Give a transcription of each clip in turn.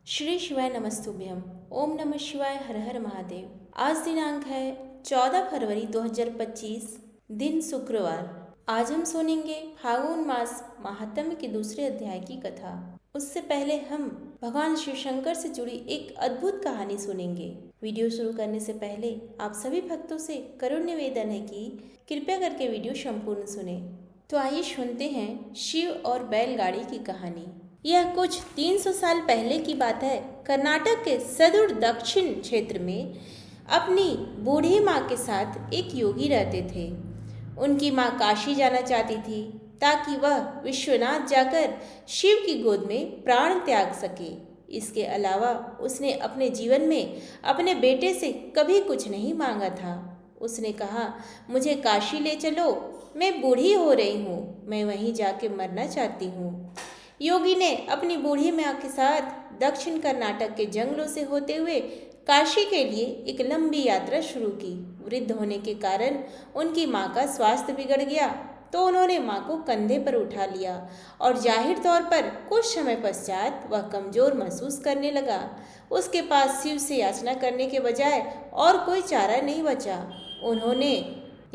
श्री शिवाय नमस्तुभ्यम। ओम नमः शिवाय। हर हर महादेव। आज दिनांक है 14 फरवरी 2025, दिन शुक्रवार। आज हम सुनेंगे फागुन मास महात्म्य के दूसरे अध्याय की कथा। उससे पहले हम भगवान शिव शंकर से जुड़ी एक अद्भुत कहानी सुनेंगे। वीडियो शुरू करने से पहले आप सभी भक्तों से करुण निवेदन है कि कृपया करके वीडियो संपूर्ण सुने। तो आइए सुनते हैं शिव और बैलगाड़ी की कहानी। यह कुछ 300 साल पहले की बात है। कर्नाटक के सुदूर दक्षिण क्षेत्र में अपनी बूढ़ी माँ के साथ एक योगी रहते थे। उनकी माँ काशी जाना चाहती थी ताकि वह विश्वनाथ जाकर शिव की गोद में प्राण त्याग सके। इसके अलावा उसने अपने जीवन में अपने बेटे से कभी कुछ नहीं मांगा था। उसने कहा, मुझे काशी ले चलो, मैं बूढ़ी हो रही हूँ, मैं वहीं जाके मरना चाहती हूँ। योगी ने अपनी बूढ़ी माँ के साथ दक्षिण कर्नाटक के जंगलों से होते हुए काशी के लिए एक लंबी यात्रा शुरू की। वृद्ध होने के कारण उनकी माँ का स्वास्थ्य बिगड़ गया, तो उन्होंने माँ को कंधे पर उठा लिया और जाहिर तौर पर कुछ समय पश्चात वह कमजोर महसूस करने लगा। उसके पास शिव से याचना करने के बजाय और कोई चारा नहीं बचा। उन्होंने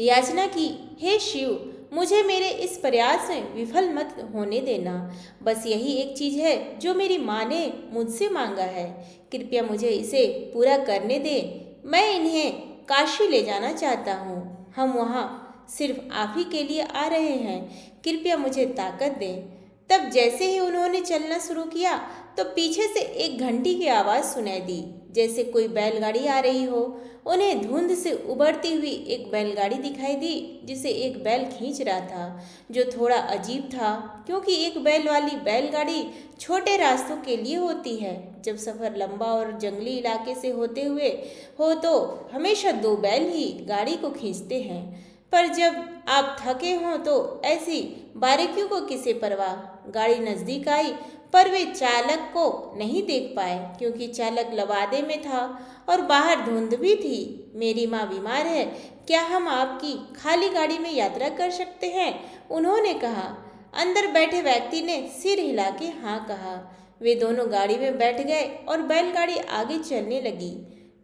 याचना की, हे शिव, मुझे मेरे इस प्रयास में विफल मत होने देना। बस यही एक चीज़ है जो मेरी माँ ने मुझसे मांगा है। कृपया मुझे इसे पूरा करने दें। मैं इन्हें काशी ले जाना चाहता हूँ। हम वहाँ सिर्फ आप ही के लिए आ रहे हैं। कृपया मुझे ताकत दें। तब जैसे ही उन्होंने चलना शुरू किया तो पीछे से एक घंटी की आवाज़ सुनाई दी, जैसे कोई बैलगाड़ी आ रही हो। उन्हें धुंध से उभरती हुई एक बैलगाड़ी दिखाई दी जिसे एक बैल खींच रहा था, जो थोड़ा अजीब था क्योंकि एक बैल वाली बैलगाड़ी छोटे रास्तों के लिए होती है। जब सफ़र लंबा और जंगली इलाके से होते हुए हो तो हमेशा दो बैल ही गाड़ी को खींचते हैं, पर जब आप थके हों तो ऐसी बारीकियों को किसे परवाह। गाड़ी नज़दीक आई पर वे चालक को नहीं देख पाए क्योंकि चालक लवादे में था और बाहर धुंध भी थी। मेरी माँ बीमार है, क्या हम आपकी खाली गाड़ी में यात्रा कर सकते हैं? उन्होंने कहा। अंदर बैठे व्यक्ति ने सिर हिला के हाँ कहा। वे दोनों गाड़ी में बैठ गए और बैलगाड़ी आगे चलने लगी।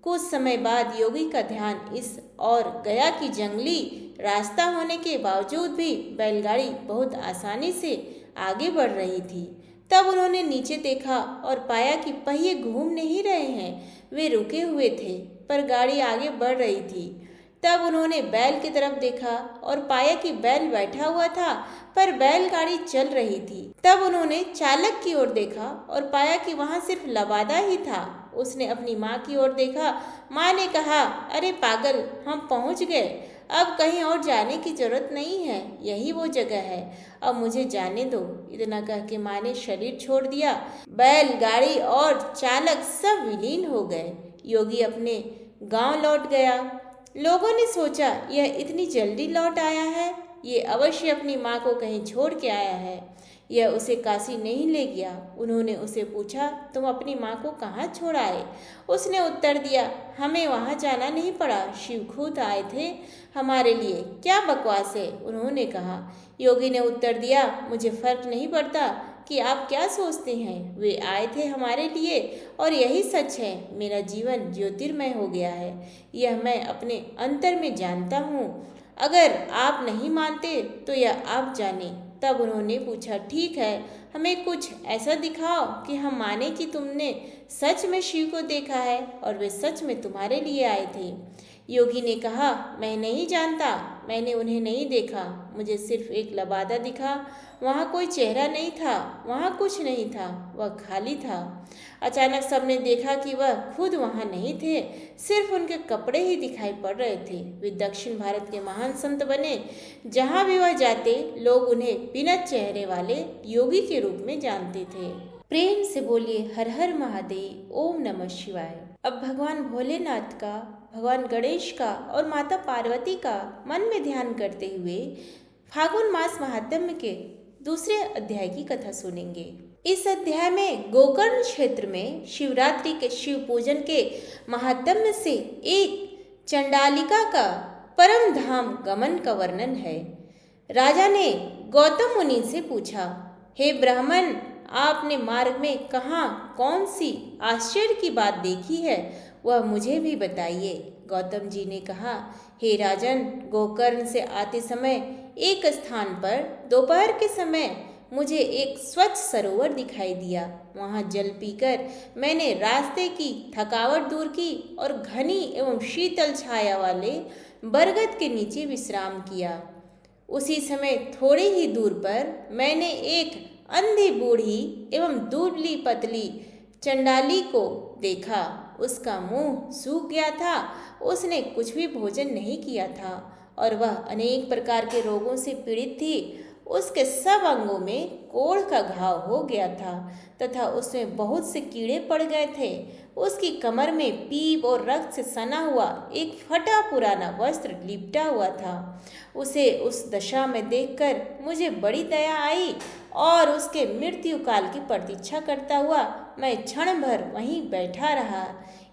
कुछ समय बाद योगी का ध्यान इस और गया कि जंगली रास्ता होने के बावजूद भी बैलगाड़ी बहुत आसानी से आगे बढ़ रही थी। तब उन्होंने नीचे देखा और पाया कि पहिए घूम नहीं रहे हैं, वे रुके हुए थे, पर गाड़ी आगे बढ़ रही थी। तब उन्होंने बैल की तरफ देखा और पाया कि बैल बैठा हुआ था, पर बैलगाड़ी चल रही थी। तब उन्होंने चालक की ओर देखा और पाया कि वहाँ सिर्फ लवादा ही था। उसने अपनी माँ की ओर देखा। माँ ने कहा, अरे पागल, हम पहुँच गए, अब कहीं और जाने की जरूरत नहीं है, यही वो जगह है, अब मुझे जाने दो। इतना कह के माँ ने शरीर छोड़ दिया। बैल, गाड़ी और चालक सब विलीन हो गए। योगी अपने गांव लौट गया। लोगों ने सोचा, यह इतनी जल्दी लौट आया है, ये अवश्य अपनी माँ को कहीं छोड़ के आया है, यह उसे काशी नहीं ले गया। उन्होंने उसे पूछा, तुम अपनी माँ को कहाँ छोड़ आए? उसने उत्तर दिया, हमें वहाँ जाना नहीं पड़ा, शिव खुद आए थे हमारे लिए। क्या बकवास है, उन्होंने कहा। योगी ने उत्तर दिया, मुझे फर्क नहीं पड़ता कि आप क्या सोचते हैं, वे आए थे हमारे लिए और यही सच है। मेरा जीवन ज्योतिर्मय हो गया है, यह मैं अपने अंतर में जानता हूँ। अगर आप नहीं मानते तो यह आप जाने। तब उन्होंने पूछा, ठीक है, हमें कुछ ऐसा दिखाओ कि हम माने कि तुमने सच में शिव को देखा है और वे सच में तुम्हारे लिए आए थे। योगी ने कहा, मैं नहीं जानता, मैंने उन्हें नहीं देखा, मुझे सिर्फ एक लबादा दिखा। वहाँ कोई चेहरा नहीं था, वहाँ कुछ नहीं था, वह खाली था। अचानक सबने देखा कि वह खुद वहाँ नहीं थे, सिर्फ उनके कपड़े ही दिखाई पड़ रहे थे। वे दक्षिण भारत के महान संत बने। जहाँ भी वह जाते लोग उन्हें बिना चेहरे वाले योगी के रूप में जानते थे। प्रेम से बोलिए हर हर महादेव। ओम नमः शिवाय। अब भगवान भोलेनाथ का, भगवान गणेश का और माता पार्वती का मन में ध्यान करते हुए फागुन मास महात्म्य के दूसरे अध्याय की कथा सुनेंगे। इस अध्याय में गोकर्ण क्षेत्र में शिवरात्रि के शिव पूजन के महात्म्य से एक चंडालिका का परम धाम गमन का वर्णन है। राजा ने गौतम मुनि से पूछा, हे ब्राह्मण, आपने मार्ग में कहाँ कौन सी आश्चर्य की बात देखी है, वह मुझे भी बताइए। गौतम जी ने कहा, हे राजन, गोकर्ण से आते समय एक स्थान पर दोपहर के समय मुझे एक स्वच्छ सरोवर दिखाई दिया। वहाँ जल पीकर मैंने रास्ते की थकावट दूर की और घनी एवं शीतल छाया वाले बरगद के नीचे विश्राम किया। उसी समय थोड़ी ही दूर पर मैंने एक अंधी बूढ़ी एवं दुबली पतली चंडाली को देखा। उसका मुंह सूख गया था, उसने कुछ भी भोजन नहीं किया था और वह अनेक प्रकार के रोगों से पीड़ित थी। उसके सब अंगों में कोढ़ का घाव हो गया था तथा उसमें बहुत से कीड़े पड़ गए थे। उसकी कमर में पीप और रक्त से सना हुआ एक फटा पुराना वस्त्र लिपटा हुआ था। उसे उस दशा में देखकर मुझे बड़ी दया आई और उसके मृत्यु काल की प्रतीक्षा करता हुआ मैं क्षण भर वहीं बैठा रहा।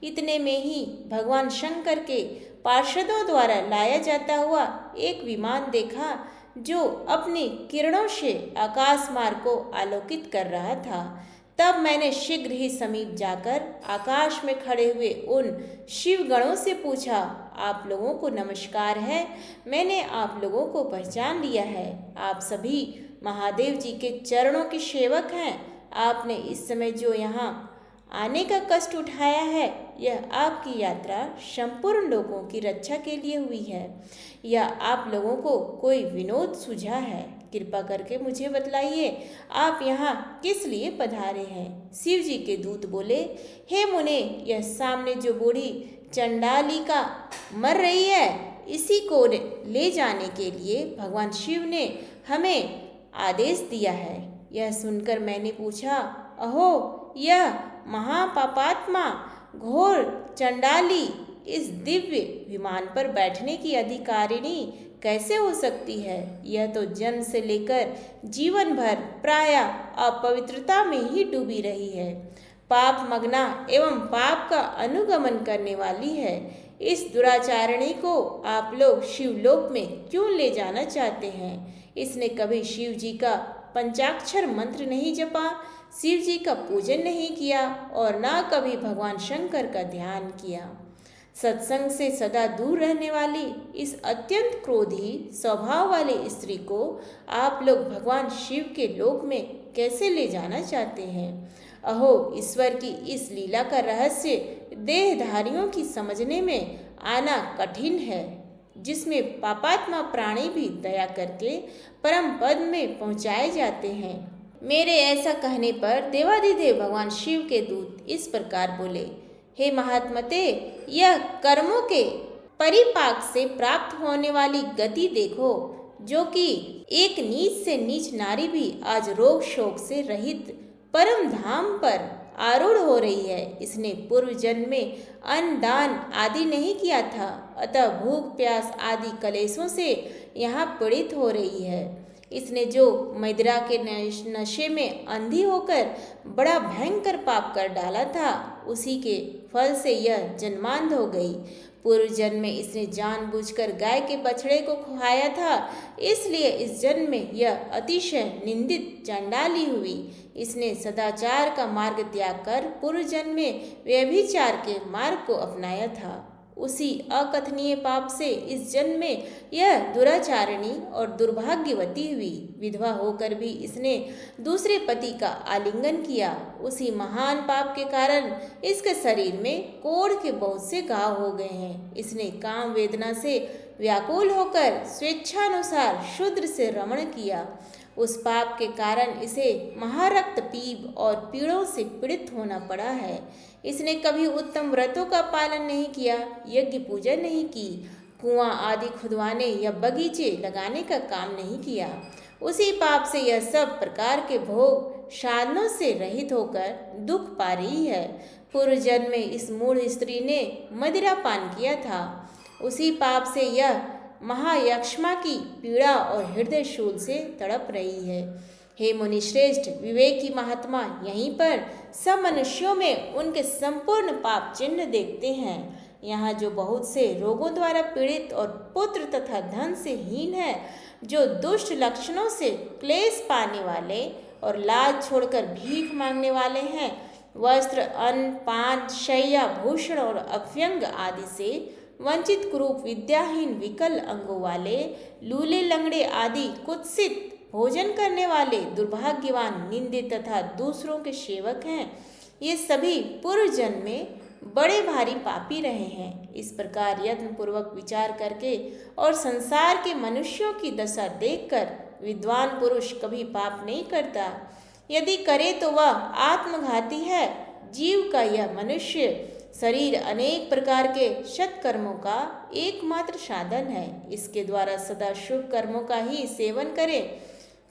इतने में ही भगवान शंकर के पार्षदों द्वारा लाया जाता हुआ एक विमान देखा जो अपनी किरणों से आकाश मार्ग को आलोकित कर रहा था। तब मैंने शीघ्र ही समीप जाकर आकाश में खड़े हुए उन शिवगणों से पूछा, आप लोगों को नमस्कार है। मैंने आप लोगों को पहचान लिया है। आप सभी महादेव जी के चरणों के सेवक हैं। आपने इस समय जो यहाँ आने का कष्ट उठाया है, यह आपकी यात्रा संपूर्ण लोगों की रक्षा के लिए हुई है या आप लोगों को कोई विनोद सूझा है? कृपा करके मुझे बतलाइए, आप यहाँ किस लिए पधारे हैं? शिव जी के दूत बोले, हे मुने, यह सामने जो बूढ़ी चंडालिका मर रही है, इसी को ले जाने के लिए भगवान शिव ने हमें आदेश दिया है। यह सुनकर मैंने पूछा, अहो, यह महापापात्मा घोर चंडाली इस दिव्य विमान पर बैठने की अधिकारिणी कैसे हो सकती है? यह तो जन्म से लेकर जीवन भर प्रायः अपवित्रता में ही डूबी रही है, पाप मग्ना एवं पाप का अनुगमन करने वाली है। इस दुराचारिणी को आप लोग शिवलोक में क्यों ले जाना चाहते हैं? इसने कभी शिव जी का पंचाक्षर मंत्र नहीं जपा, शिव जी का पूजन नहीं किया और ना कभी भगवान शंकर का ध्यान किया। सत्संग से सदा दूर रहने वाली इस अत्यंत क्रोधी स्वभाव वाली स्त्री को आप लोग भगवान शिव के लोक में कैसे ले जाना चाहते हैं? अहो, ईश्वर की इस लीला का रहस्य देहधारियों की समझने में आना कठिन है, जिसमें पापात्मा प्राणी भी दया करके परम पद में पहुँचाए जाते हैं। मेरे ऐसा कहने पर देवाधिदेव भगवान शिव के दूत इस प्रकार बोले, हे महात्मते, यह कर्मों के परिपाक से प्राप्त होने वाली गति देखो, जो कि एक नीच से नीच नारी भी आज रोग शोक से रहित परम धाम पर आरूढ़ हो रही है। इसने पूर्व जन्म में अन्न दान आदि नहीं किया था, अतः भूख प्यास आदि कलेशों से यहाँ पीड़ित हो रही है। इसने जो मदिरा के नशे में अंधी होकर बड़ा भयंकर पाप कर डाला था, उसी के फल से यह जन्मांध हो गई। पूर्व जन्म में इसने जानबूझकर गाय के बछड़े को खुआया था, इसलिए इस जन्म में यह अतिशय निंदित चंडाली हुई। इसने सदाचार का मार्ग त्याग कर पूर्व जन्म में व्यभिचार के मार्ग को अपनाया था। उसी अकथनीय पाप से इस जन्म में यह दुराचारिणी और दुर्भाग्यवती हुई। विधवा होकर भी इसने दूसरे पति का आलिंगन किया। उसी महान पाप के कारण इसके शरीर में कोढ़ के बहुत से घाव हो गए हैं। इसने काम वेदना से व्याकुल होकर स्वेच्छानुसार शूद्र से रमण किया। उस पाप के कारण इसे महारक्त पीप और पीड़ों से पीड़ित होना पड़ा है। इसने कभी उत्तम व्रतों का पालन नहीं किया, यज्ञ पूजा नहीं की, कुआं आदि खुदवाने या बगीचे लगाने का काम नहीं किया। उसी पाप से यह सब प्रकार के भोग साधनों से रहित होकर दुख पा रही है। पूर्व जन्म में इस मूढ़ स्त्री ने मदिरा पान किया था। उसी पाप से यह महायक्ष्मा की पीड़ा और हृदय शूल से तड़प रही है। हे मुनिश्रेष्ठ, विवेकी महात्मा यहीं पर सब मनुष्यों में उनके संपूर्ण पाप चिन्ह देखते हैं। यहाँ जो बहुत से रोगों द्वारा पीड़ित और पुत्र तथा धन से हीन है, जो दुष्ट लक्षणों से क्लेश पाने वाले और लाज छोड़कर भीख मांगने वाले हैं। वस्त्र, अन्न, पान, शैया, भूषण और अभ्यंग आदि से वंचित, कुरूप, विद्याहीन, विकल अंगों वाले, लूले, लंगड़े आदि कुत्सित भोजन करने वाले, दुर्भाग्यवान, निंदित तथा दूसरों के सेवक हैं। ये सभी पूर्व जन्म में बड़े भारी पापी रहे हैं। इस प्रकार यत्न पूर्वक विचार करके और संसार के मनुष्यों की दशा देखकर विद्वान पुरुष कभी पाप नहीं करता। यदि करे तो वह आत्मघाती है। जीव का यह मनुष्य शरीर अनेक प्रकार के सत्कर्मों का एकमात्र साधन है। इसके द्वारा सदा शुभ कर्मों का ही सेवन करे,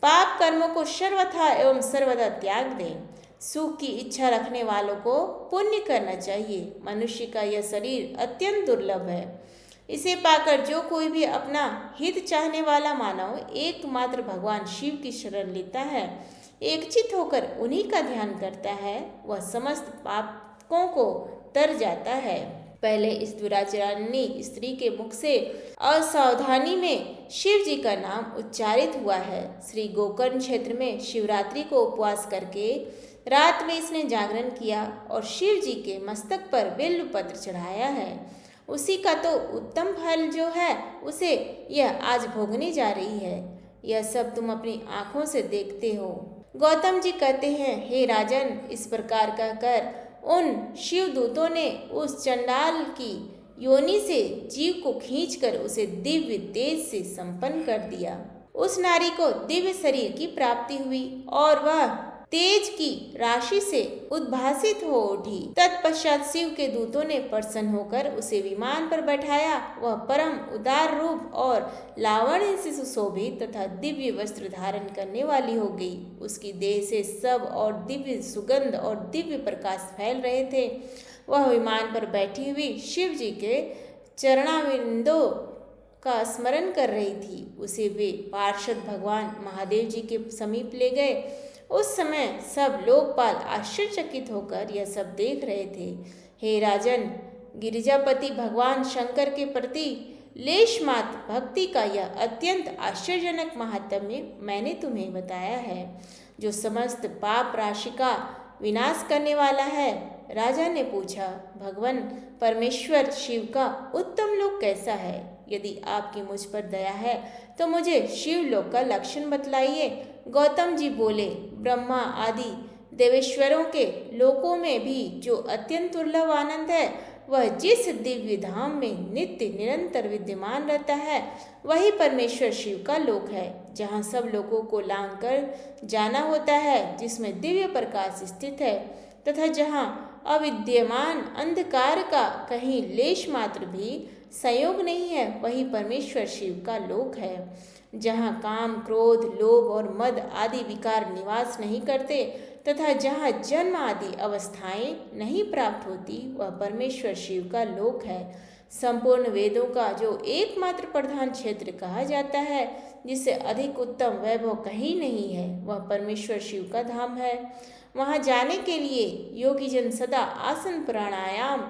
पाप कर्मों को सर्वथा एवं सर्वदा त्याग दें। सुख की इच्छा रखने वालों को पुण्य करना चाहिए। मनुष्य का यह शरीर अत्यंत दुर्लभ है। इसे पाकर जो कोई भी अपना हित चाहने वाला मानव एकमात्र भगवान शिव की शरण लेता है, एकचित होकर उन्हीं का ध्यान करता है, वह समस्त पापों को तर जाता है। पहले इस दुराचारिणी स्त्री के मुख से असावधानी में शिव जी का नाम उच्चारित हुआ है। श्री गोकर्ण क्षेत्र में शिवरात्रि को उपवास करके रात में इसने जागरण किया और शिव जी के मस्तक पर बिल्व पत्र चढ़ाया है। उसी का तो उत्तम फल जो है उसे यह आज भोगने जा रही है। यह सब तुम अपनी आंखों से देखते हो। गौतम जी कहते हैं, हे राजन, इस प्रकार कहकर उन शिवदूतों ने उस चंडाल की योनि से जीव को खींचकर उसे दिव्य तेज से संपन्न कर दिया। उस नारी को दिव्य शरीर की प्राप्ति हुई और वह तेज की राशि से उद्भासित हो उठी। तत्पश्चात शिव के दूतों ने प्रसन्न होकर उसे विमान पर बैठाया। वह परम उदार रूप और लावण्य से सुशोभित तथा दिव्य वस्त्र धारण करने वाली हो गई। उसकी देह से सब और दिव्य सुगंध और दिव्य प्रकाश फैल रहे थे। वह विमान पर बैठी हुई शिव जी के चरणाविंदों का स्मरण कर रही थी। उसे वे पार्षद भगवान महादेव जी के समीप ले गए। उस समय सब लोकपाल आश्चर्यचकित होकर यह सब देख रहे थे। हे राजन, गिरिजापति भगवान शंकर के प्रति लेश मात्र भक्ति का यह अत्यंत आश्चर्यजनक महात्म्य मैंने तुम्हें बताया है, जो समस्त पाप राशि का विनाश करने वाला है। राजा ने पूछा, भगवान परमेश्वर शिव का उत्तम लोक कैसा है? यदि आपकी मुझ पर दया है तो मुझे शिवलोक का लक्षण बतलाइए। गौतम जी बोले, ब्रह्मा आदि देवेश्वरों के लोकों में भी जो अत्यंत दुर्लभ आनंद है, वह जिस दिव्य धाम में नित्य निरंतर विद्यमान रहता है, वही परमेश्वर शिव का लोक है, जहाँ सब लोगों को लांघ कर जाना होता है, जिसमें दिव्य प्रकाश स्थित है तथा जहाँ अविद्यमान अंधकार का कहीं लेश मात्र भी संयोग नहीं है, वही परमेश्वर शिव का लोक है। जहाँ काम, क्रोध, लोभ और मद आदि विकार निवास नहीं करते तथा जहाँ जन्म आदि अवस्थाएं नहीं प्राप्त होती, वह परमेश्वर शिव का लोक है। संपूर्ण वेदों का जो एकमात्र प्रधान क्षेत्र कहा जाता है, जिससे अधिक उत्तम वैभव कहीं नहीं है, वह परमेश्वर शिव का धाम है। वहाँ जाने के लिए योगी जन सदा आसन, प्राणायाम,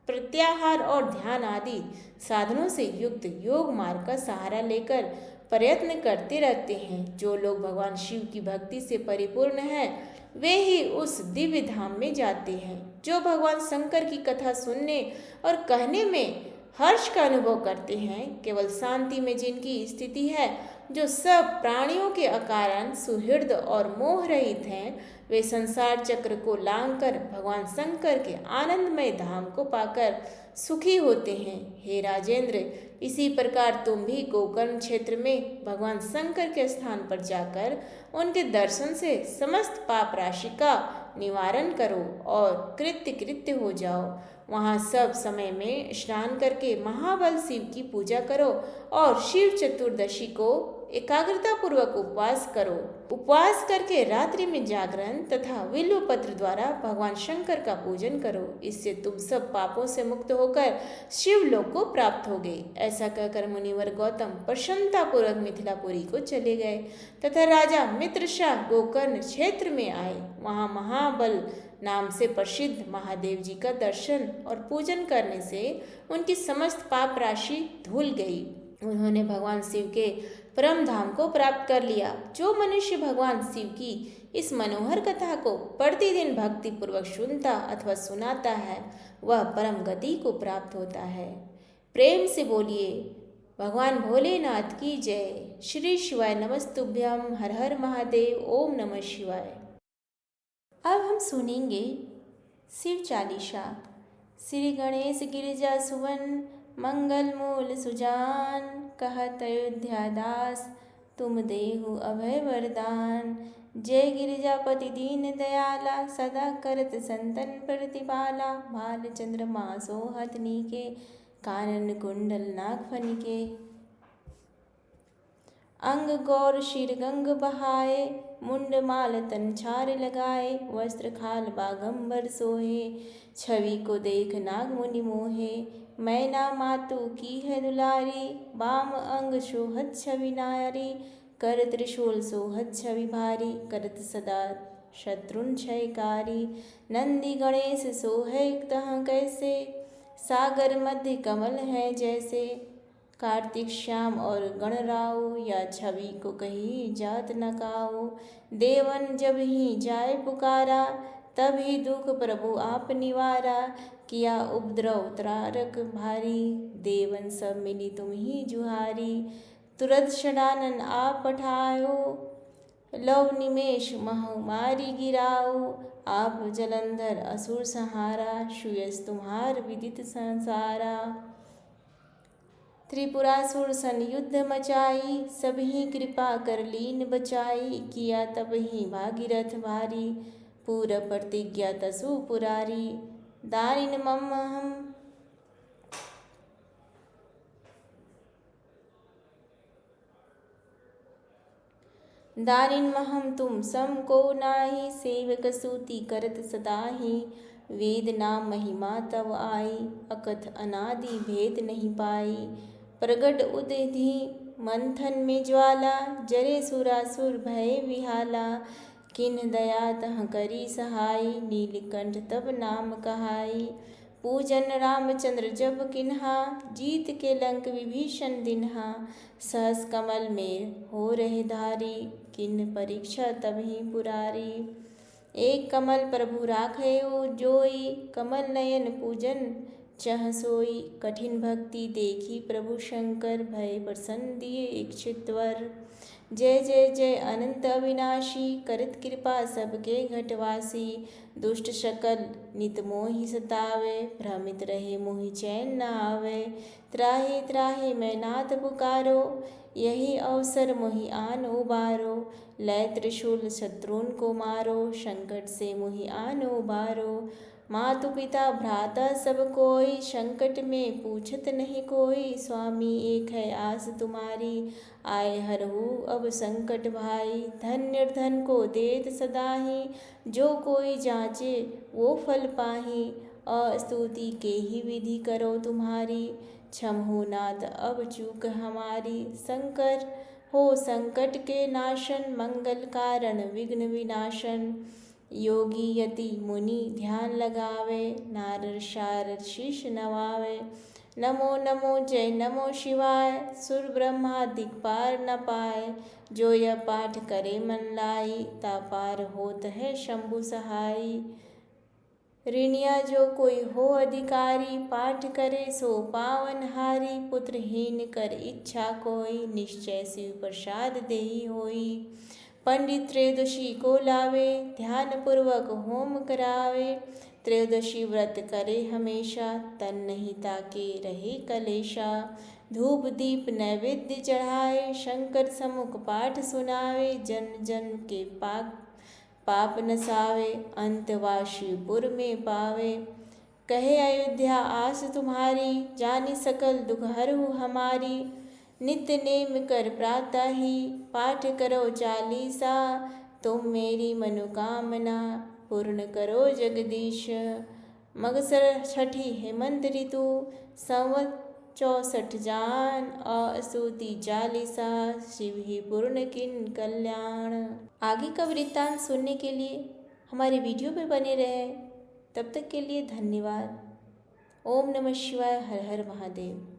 प्रत्याहार और ध्यान आदि साधनों से युक्त योग मार्ग का सहारा लेकर प्रयत्न करते रहते हैं। जो लोग भगवान शिव की भक्ति से परिपूर्ण हैं, वे ही उस दिव्य धाम में जाते हैं। जो भगवान शंकर की कथा सुनने और कहने में हर्ष का अनुभव करते हैं, केवल शांति में जिनकी स्थिति है, जो सब प्राणियों के अकारण सुहृद और मोह रहित हैं, वे संसार चक्र को लांघकर भगवान शंकर के आनंदमय धाम को पाकर सुखी होते हैं। हे राजेंद्र, इसी प्रकार तुम भी गोकर्ण क्षेत्र में भगवान शंकर के स्थान पर जाकर उनके दर्शन से समस्त पाप राशि का निवारण करो और कृत्य हो जाओ। वहाँ सब समय में स्नान करके महाबल शिव की पूजा करो और शिव चतुर्दशी को एकाग्रता पूर्वक उपवास करो। उपवास करके रात्रि में जागरण तथा विल्व पत्र द्वारा भगवान शंकर का पूजन करो। इससे तुम सब पापों से मुक्त होकर शिवलोक को प्राप्त होगे। ऐसा कहकर मुनिवर गौतम प्रसन्नता पूर्वक मिथिलापुरी को चले गए तथा राजा मित्रशाह गोकर्ण क्षेत्र में आए। वहाँ महाबल नाम से प्रसिद्ध महादेव जी का दर्शन और पूजन करने से उनकी समस्त पाप राशि धुल गई। उन्होंने भगवान शिव के परम धाम को प्राप्त कर लिया। जो मनुष्य भगवान शिव की इस मनोहर कथा को प्रतिदिन भक्तिपूर्वक सुनता अथवा सुनाता है वह परम गति को प्राप्त होता है। प्रेम से बोलिए भगवान भोलेनाथ की जय। श्री शिवाय नमस्तुभ्यम। हर हर महादेव। ओम नमः शिवाय। अब हम सुनेंगे शिव चालीसा। श्री गणेश गिरिजा सुवन मंगल मूल सुजान, कहत अयोध्या दास तुम देहु अभय वरदान। जय गिरिजापति दीन दयाला, सदा करत संतन प्रतिपाला। भाल चंद्रमा सोहत नीके, कानन कुंडल नागफनिके। अंग गौर शिर गंग बहाए, मुंड माल तन छार लगाए। वस्त्र खाल बागंबर सोहे, छवि को देख नाग मुनि मोहे। मैना मातु की है दुलारी, बाम अंग शोहत छवि नारी। कर त्रिशूल सोहत छवि भारी, करत सदा शत्रुन क्षयकारी। नंदी गणेश सोहे तह कैसे, सागर मध्य कमल है जैसे। कार्तिक श्याम और गणराओ, या छवि को कही जात न काओ। देवन जब ही जाय पुकारा, तब ही दुख प्रभु आप निवारा। किया उपद्रव त्रारक भारी, देवन सब मिली तुम ही जुहारी। तुरत षडानन आप पठायो, लव निमेष महु मारी गिराओ। आप जलंधर असुर संहारा, सुयस तुम्हार विदित संसारा। त्रिपुरासुर सन युद्ध मचाई, सबही कृपा कर लीन बचाई। किया तब ही भागीरथ भारी, पूरब प्रतिज्ञा तसु पुरारी। दानिन मम हम दानिन महम तुम सम को नाही, सेवक सूति करत सदाही। वेद नाम महिमा तव आई, अकथ अनादि भेद नहीं पाई। प्रगट उदधि मंथन में ज्वाला, जरे सुरासुर भय विहाला। किन्ह दया तह करी सहाय, नीलकंठ तब नाम कहाई। पूजन रामचंद्र जब किन्हा, जीत के लंक विभीषण दिन्हा। सहस कमल में हो रहे धारी, किन्ह परीक्षा तब ही पुरारी। एक कमल प्रभु राखयो जोई, कमल नयन पूजन चह सोई। कठिन भक्ति देखी प्रभु शंकर, भय प्रसन्न दिए इच्छित वर। जय जय जय अनंत अविनाशी, करत कृपा सबके घटवासी। दुष्ट शकल नित मोहि सतावे, भ्रमित रहे मोहि चैन न आवे। त्राहि त्राहि मैं नाथ पुकारो, यही अवसर मोहि आन उबारो। लय त्रिशूल शत्रुन को मारो, संकट से मोहि आन उबारो। मातु पिता भ्राता सब कोई, संकट में पूछत नहीं कोई। स्वामी एक है आस तुम्हारी, आए हरहु अब संकट भाई। धन निर्धन को देत सदाही, जो कोई जांचे वो फल पाही। अस्तुति के ही विधि करो तुम्हारी, क्षम हो नाथ अब चूक हमारी। शंकर हो संकट के नाशन, मंगल कारण विघ्न विनाशन। योगी यति मुनि ध्यान लगावे, नारद शारद शीश नवावे। नमो नमो जय नमो शिवाय, सुर ब्रह्मा दिक्पार न पाए। जो यह पाठ करे मन लाई, ता पार होत है शंभु सहाई। ऋणिया जो कोई हो अधिकारी, पाठ करे सो पावन हारी। पुत्रहीन कर इच्छा कोई, निश्चय शिव प्रसाद देही होई। पंडित त्रयोदशी को लावे, ध्यान पूर्वक होम करावे। त्रयोदशी व्रत करे हमेशा, तन नहीं ताके रहे कलेशा। धूप दीप नैवेद्य चढ़ाए, शंकर सम्मुख पाठ सुनावे। जन्म जन्म के पाप नसावे, अंत शिवपुर में पावे। कहे अयोध्या आस तुम्हारी, जानी सकल दुख हरहु हमारी। नित्य नेम कर प्रातः ही, पाठ करो चालीसा। तुम मेरी मनोकामना पूर्ण करो जगदीश। मगसर छठी हेमंत ऋतु, संवत 64 जान। अस्तुति चालीसा, शिव ही पूर्ण किन कल्याण। आगे का वृत्तांत सुनने के लिए हमारे वीडियो पे बने रहे। तब तक के लिए धन्यवाद। ओम नमः शिवाय। हर हर महादेव।